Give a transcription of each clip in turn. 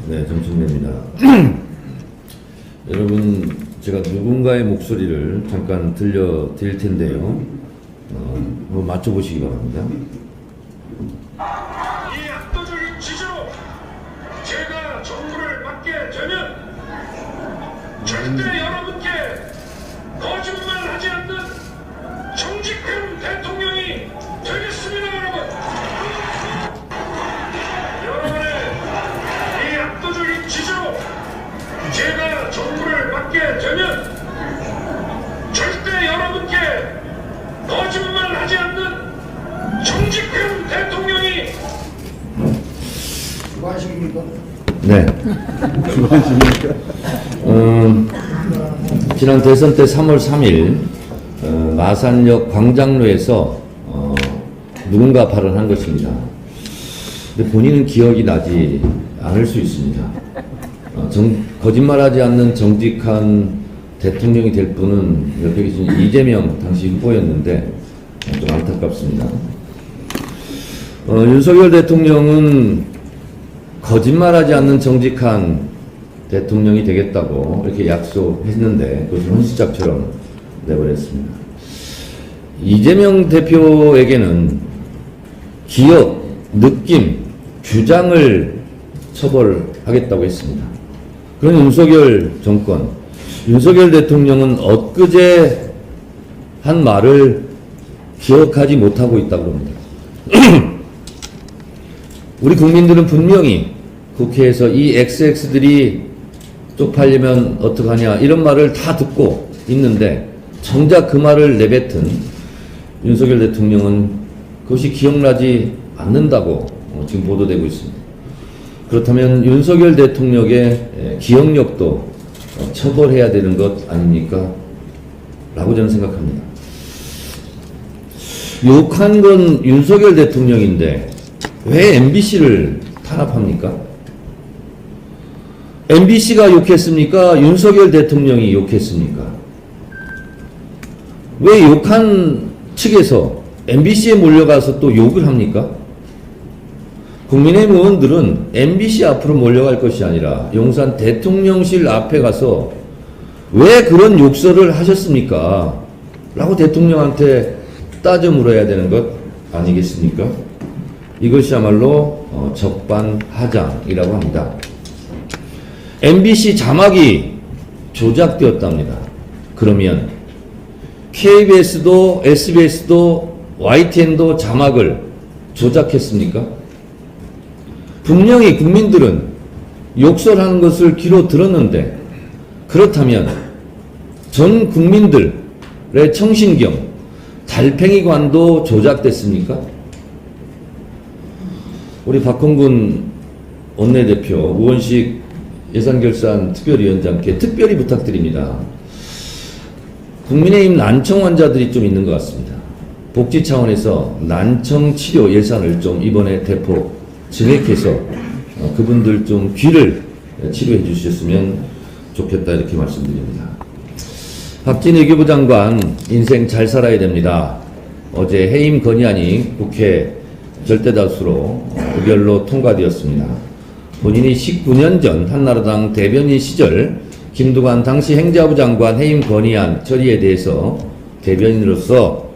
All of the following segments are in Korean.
네, 정춘래입니다. 여러분, 제가 누군가의 목소리를 잠깐 들려드릴 텐데요. 한번 맞춰보시기 바랍니다. 이 압도적인 지지로 제가 정부를 맡게 되면 절대 여러분께 거짓말하지 않는 정직한 대통령이 되겠습니다, 여러분. 여러분의 이 압도적인 지지로 제가 정부를 맡게 되면 절대 여러분께 거짓말하지 않는 정직한 대통령이. 수고하십니까? 네. 지난 대선 때 3월 3일 마산역 광장로에서 누군가 발언한 것입니다. 근데 본인은 기억이 나지 않을 수 있습니다. 거짓말하지 않는 정직한 대통령이 될 분은 옆에 계신 이재명 당시 후보였는데 좀 안타깝습니다. 윤석열 대통령은 거짓말하지 않는 정직한 대통령이 되겠다고 이렇게 약속했는데 그것을 헌시짝처럼 내버렸습니다. 이재명 대표에게는 기억, 느낌, 주장을 처벌하겠다고 했습니다. 그런 윤석열 정권, 윤석열 대통령은 엊그제 한 말을 기억하지 못하고 있다고 합니다. 우리 국민들은 분명히 국회에서 이 XX들이 쪽팔리면 어떡하냐 이런 말을 다 듣고 있는데 정작 그 말을 내뱉은 윤석열 대통령은 그것이 기억나지 않는다고 지금 보도되고 있습니다. 그렇다면 윤석열 대통령의 기억력도 처벌해야 되는 것 아닙니까? 라고 저는 생각합니다. 욕한 건 윤석열 대통령인데 왜 MBC를 탄압합니까? MBC가 욕했습니까? 윤석열 대통령이 욕했습니까? 왜 욕한 측에서 MBC에 몰려가서 또 욕을 합니까? 국민의힘 의원들은 MBC 앞으로 몰려갈 것이 아니라 용산 대통령실 앞에 가서 왜 그런 욕설을 하셨습니까? 라고 대통령한테 따져 물어야 되는 것 아니겠습니까? 이것이야말로 적반하장이라고 합니다. MBC 자막이 조작되었답니다. 그러면 KBS도 SBS도 YTN도 자막을 조작했습니까? 분명히 국민들은 욕설하는 것을 귀로 들었는데 그렇다면 전 국민들의 청신경, 달팽이관도 조작됐습니까? 우리 박홍근 원내대표, 우원식 예산결산 특별위원장께 특별히 부탁드립니다. 국민의힘 난청 환자들이 좀 있는 것 같습니다. 복지 차원에서 난청 치료 예산을 좀 이번에 대폭 증액해서 그분들 좀 귀를 치료해 주셨으면 좋겠다 이렇게 말씀드립니다. 박진 외교부 장관 인생 잘 살아야 됩니다. 어제 해임 건의안이 국회 절대다수로 의결로 통과되었습니다. 본인이 19년 전 한나라당 대변인 시절 김두관 당시 행자부 장관 해임 건의안 처리에 대해서 대변인으로서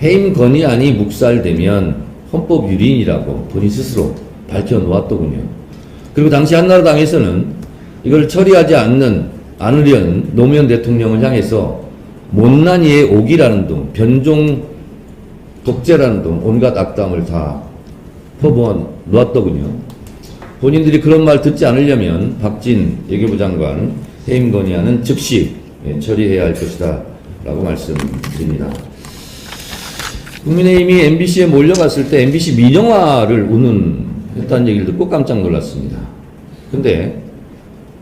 해임 건의안이 묵살되면 헌법 유린이라고 본인 스스로 밝혀놓았더군요. 그리고 당시 한나라당에서는 이걸 처리하지 않으려는 노무현 대통령을 향해서 못난 이의 옥이라는 등 변종 독재라는 등 온갖 악담을 다 퍼부어 놓았더군요. 본인들이 그런 말 듣지 않으려면 박진 외교부 장관 해임 건의안은 즉시 처리해야 할 것이다 라고 말씀드립니다. 국민의힘이 MBC에 몰려갔을 때 MBC 민영화를 운운했다는 얘기를 듣고 깜짝 놀랐습니다. 근데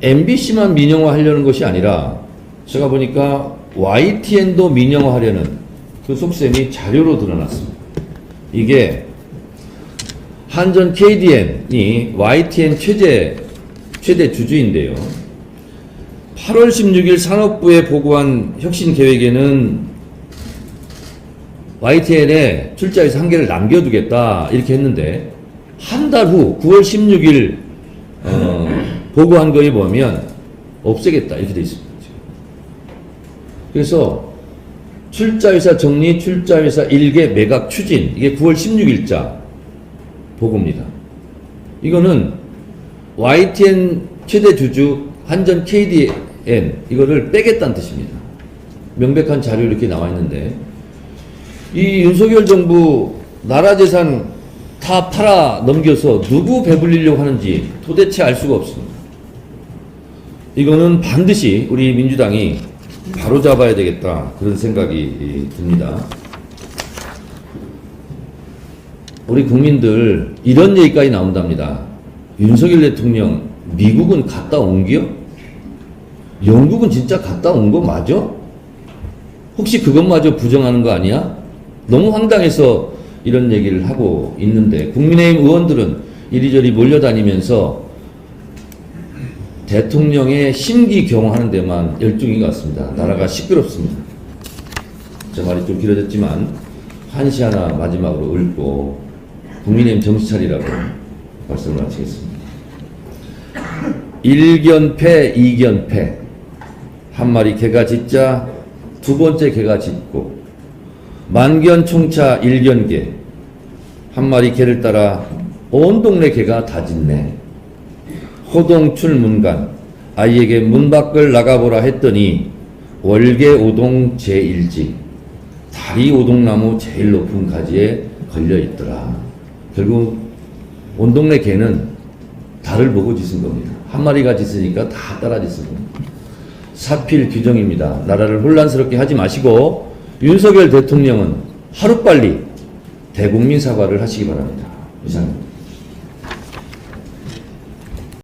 MBC만 민영화 하려는 것이 아니라 제가 보니까 YTN도 민영화 하려는 그 속셈이 자료로 드러났습니다. 이게 한전 KDN이 YTN 최대 주주인데요. 8월 16일 산업부에 보고한 혁신 계획에는 YTN에 출자해서 한 개를 남겨두겠다 이렇게 했는데 한 달 후 9월 16일 보고한 거에 보면 없애겠다 이렇게 돼 있습니다. 지금. 그래서 출자회사 정리, 출자회사 일개 매각 추진, 이게 9월 16일자 보고입니다. 이거는 YTN 최대 주주 한전 KDN 이거를 빼겠다는 뜻입니다. 명백한 자료 이렇게 나와 있는데, 이 윤석열 정부 나라 재산 다 팔아 넘겨서 누구 배불리려고 하는지 도대체 알 수가 없습니다. 이거는 반드시 우리 민주당이 바로잡아야 되겠다, 그런 생각이 듭니다. 우리 국민들 이런 얘기까지 나온답니다. 윤석열 대통령 미국은 갔다 온겨? 영국은 진짜 갔다 온 거 맞아? 혹시 그것마저 부정하는 거 아니야? 너무 황당해서 이런 얘기를 하고 있는데, 국민의힘 의원들은 이리저리 몰려다니면서 대통령의 심기경하는 데만 열중인 것 같습니다. 나라가 시끄럽습니다. 제 말이 좀 길어졌지만 한시 하나 마지막으로 읊고 국민의힘 정신 차리라고 말씀을 마치겠습니다. 1견패, 2견패, 한 마리 개가 짖자 두 번째 개가 짖고, 만견총차 1견개, 한 마리 개를 따라 온 동네 개가 다 짖네. 호동출문간, 아이에게 문 밖을 나가보라 했더니 월계 오동 제1지, 다리 오동나무 제일 높은 가지에 걸려있더라. 결국 온 동네 개는 달을 보고 짖은 겁니다. 한 마리가 짖으니까 다 따라 짖은 겁니다. 사필 규정입니다. 나라를 혼란스럽게 하지 마시고 윤석열 대통령은 하루빨리 대국민 사과를 하시기 바랍니다. 이상입니다.